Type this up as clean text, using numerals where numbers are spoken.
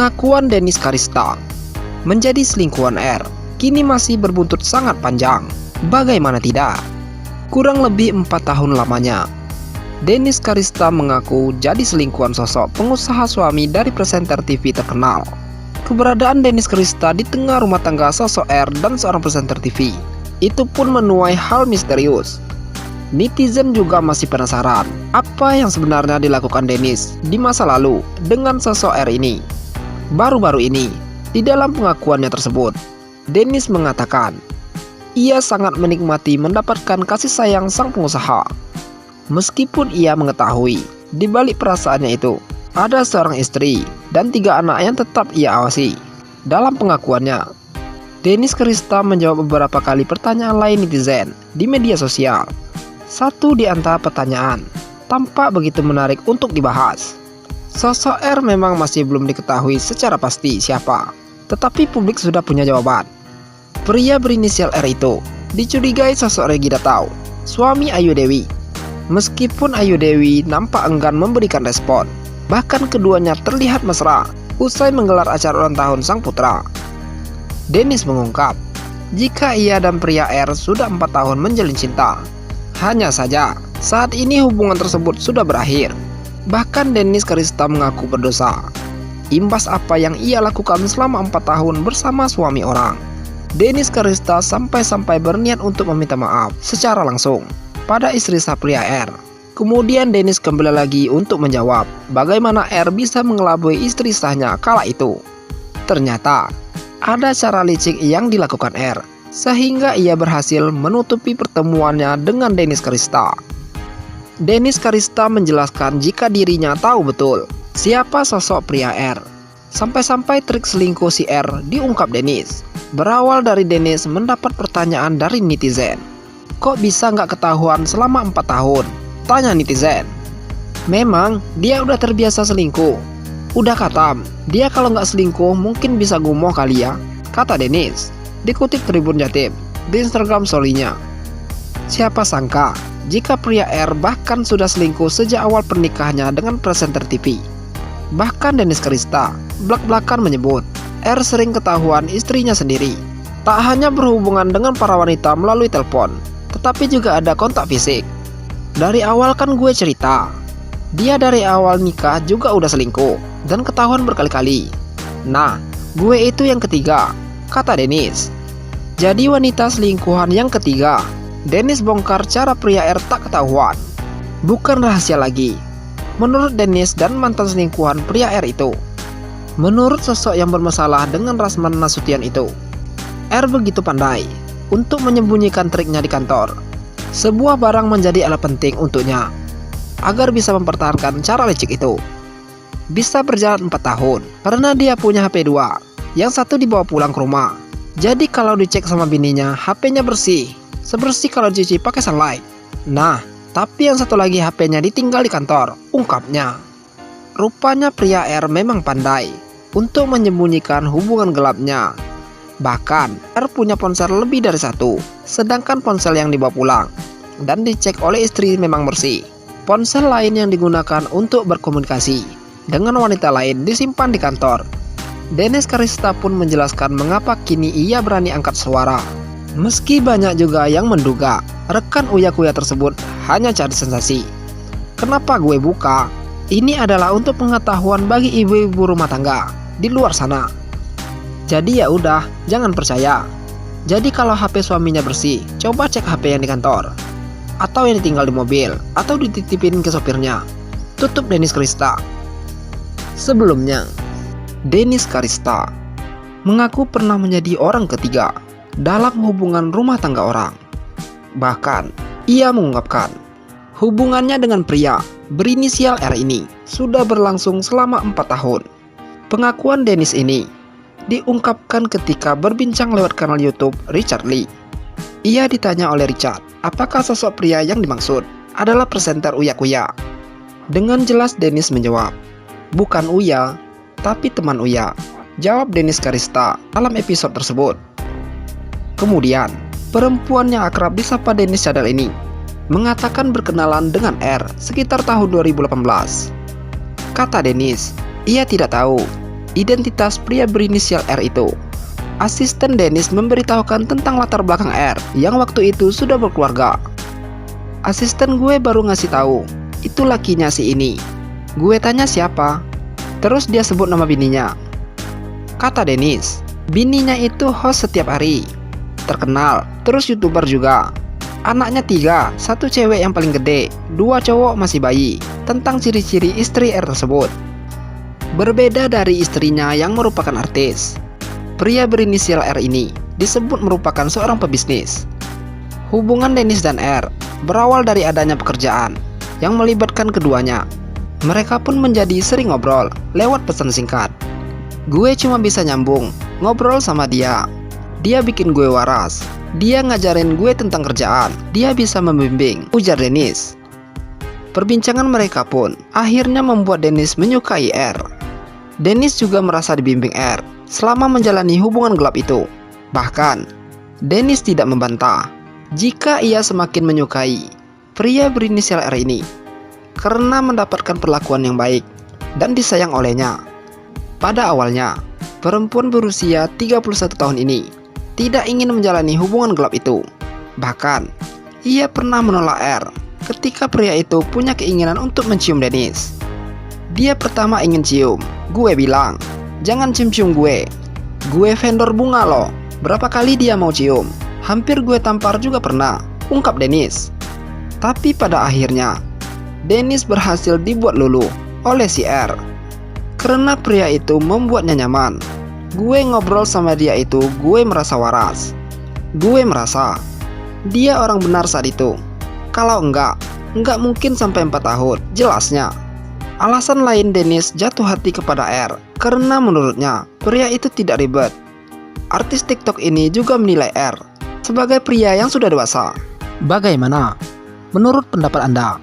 Pengakuan Dennis Karista menjadi selingkuhan R kini masih berbuntut sangat panjang. Bagaimana tidak? Kurang lebih 4 tahun lamanya, Dennis Karista mengaku jadi selingkuhan sosok pengusaha suami dari presenter TV terkenal. Keberadaan Dennis Karista di tengah rumah tangga sosok R dan seorang presenter TV itu pun menuai hal misterius. Netizen juga masih penasaran apa yang sebenarnya dilakukan Dennis di masa lalu dengan sosok R ini. Baru-baru ini, di dalam pengakuannya tersebut, Dennis mengatakan ia sangat menikmati mendapatkan kasih sayang sang pengusaha. Meskipun ia mengetahui di balik perasaannya itu ada seorang istri dan 3 anak yang tetap ia awasi. Dalam pengakuannya, Dennis Karista menjawab beberapa kali pertanyaan lain netizen di media sosial. Satu di antara pertanyaan tampak begitu menarik untuk dibahas. Sosok R memang masih belum diketahui secara pasti siapa, tetapi publik sudah punya jawaban. Pria berinisial R itu dicurigai sosok Regina Tau, suami Ayu Dewi. Meskipun Ayu Dewi nampak enggan memberikan respon, bahkan keduanya terlihat mesra usai menggelar acara ulang tahun sang putra. Dennis mengungkap jika ia dan pria R sudah 4 tahun menjalin cinta. Hanya saja saat ini hubungan tersebut sudah berakhir. Bahkan Dennis Karista mengaku berdosa imbas apa yang ia lakukan selama 4 tahun bersama suami orang. Dennis Karista sampai-sampai berniat untuk meminta maaf secara langsung pada istri sah pria R. Kemudian Dennis kembali lagi untuk menjawab bagaimana R bisa mengelabui istri sahnya kala itu. Ternyata ada cara licik yang dilakukan R sehingga ia berhasil menutupi pertemuannya dengan Dennis Karista. Dennis Karista menjelaskan jika dirinya tahu betul siapa sosok pria R. Sampai-sampai trik selingkuh si R diungkap Dennis. Berawal dari Dennis mendapat pertanyaan dari netizen. Kok bisa nggak ketahuan selama 4 tahun? Tanya netizen. Memang dia udah terbiasa selingkuh. Udah katam, dia kalau nggak selingkuh mungkin bisa gumoh kali ya, kata Dennis. Dikutip Tribun Jatim di Instagram story-nya. Siapa sangka jika pria R bahkan sudah selingkuh sejak awal pernikahannya dengan presenter TV. Bahkan Dennis Karista blak-blakan menyebut R sering ketahuan istrinya sendiri. Tak hanya berhubungan dengan para wanita melalui telepon, tetapi juga ada kontak fisik. Dari awal kan gue cerita, dia dari awal nikah juga udah selingkuh dan ketahuan berkali-kali. Nah, gue itu yang ketiga, kata Dennis. Jadi wanita selingkuhan yang ketiga. Dennis bongkar cara pria R tak ketahuan. Bukan rahasia lagi. Menurut Dennis dan mantan selingkuhan pria R itu, menurut sosok yang bermasalah dengan Rasman Nasution itu, R begitu pandai untuk menyembunyikan triknya di kantor. Sebuah barang menjadi alat penting untuknya agar bisa mempertahankan cara licik itu. Bisa berjalan 4 tahun karena dia punya HP 2, yang satu dibawa pulang ke rumah. Jadi kalau dicek sama bininya, HP-nya bersih, sebersih kalau dicuci pakai sunlight. Nah, tapi yang satu lagi HP-nya ditinggal di kantor, ungkapnya. Rupanya pria R memang pandai untuk menyembunyikan hubungan gelapnya. Bahkan R punya ponsel lebih dari 1, sedangkan ponsel yang dibawa pulang dan dicek oleh istri memang bersih. Ponsel lain yang digunakan untuk berkomunikasi dengan wanita lain disimpan di kantor. Dennis Karista pun menjelaskan mengapa kini ia berani angkat suara. Meski banyak juga yang menduga rekan uya-kuya tersebut hanya cari sensasi. Kenapa gue buka? Ini adalah untuk pengetahuan bagi ibu-ibu rumah tangga di luar sana. Jadi ya udah, jangan percaya. Jadi kalau HP suaminya bersih, coba cek HP yang di kantor, atau yang ditinggal di mobil, atau dititipin ke sopirnya. Tutup Dennis Karista. Sebelumnya, Dennis Karista mengaku pernah menjadi orang ketiga dalam hubungan rumah tangga orang. Bahkan, ia mengungkapkan hubungannya dengan pria berinisial R ini sudah berlangsung selama 4 tahun. Pengakuan Dennis ini diungkapkan ketika berbincang lewat kanal YouTube Richard Lee. Ia ditanya oleh Richard, apakah sosok pria yang dimaksud adalah presenter Uya-Kuya. Dengan jelas Dennis menjawab, bukan Uya, tapi teman Uya, jawab Dennis Karista dalam episode tersebut. Kemudian, perempuan yang akrab disapa Dennis Cadel ini mengatakan berkenalan dengan R sekitar tahun 2018. Kata Dennis, ia tidak tahu identitas pria berinisial R itu. Asisten Dennis memberitahukan tentang latar belakang R yang waktu itu sudah berkeluarga. Asisten gue baru ngasih tahu, itu lakinya si ini. Gue tanya siapa, terus dia sebut nama bininya. Kata Dennis, bininya itu host setiap hari, terkenal, terus YouTuber juga. Anaknya 3, 1 cewek yang paling gede, 2 cowok masih bayi. Tentang ciri-ciri istri R tersebut. Berbeda dari istrinya yang merupakan artis, pria berinisial R ini disebut merupakan seorang pebisnis. Hubungan Dennis dan R berawal dari adanya pekerjaan yang melibatkan keduanya. Mereka pun menjadi sering ngobrol lewat pesan singkat. Gue cuma bisa nyambung ngobrol sama dia. Dia bikin gue waras. Dia ngajarin gue tentang kerjaan. Dia bisa membimbing, ujar Dennis. Perbincangan mereka pun akhirnya membuat Dennis menyukai R. Dennis juga merasa dibimbing R selama menjalani hubungan gelap itu. Bahkan, Dennis tidak membantah jika ia semakin menyukai pria berinisial R ini karena mendapatkan perlakuan yang baik dan disayang olehnya. Pada awalnya, perempuan berusia 31 tahun ini tidak ingin menjalani hubungan gelap itu. Bahkan, ia pernah menolak R ketika pria itu punya keinginan untuk mencium Dennis. Dia pertama ingin cium. Gue bilang, jangan cium-cium gue. Gue vendor bunga loh. Berapa kali dia mau cium? Hampir gue tampar juga pernah, ungkap Dennis. Tapi pada akhirnya, Dennis berhasil dibuat luluh oleh si R. Karena pria itu membuatnya nyaman. Gue ngobrol sama dia itu, gue merasa waras. Gue merasa dia orang benar saat itu. Kalau enggak mungkin sampai 4 tahun, jelasnya. Alasan lain Dennis jatuh hati kepada R karena menurutnya pria itu tidak ribet. Artis TikTok ini juga menilai R sebagai pria yang sudah dewasa. Bagaimana menurut pendapat Anda?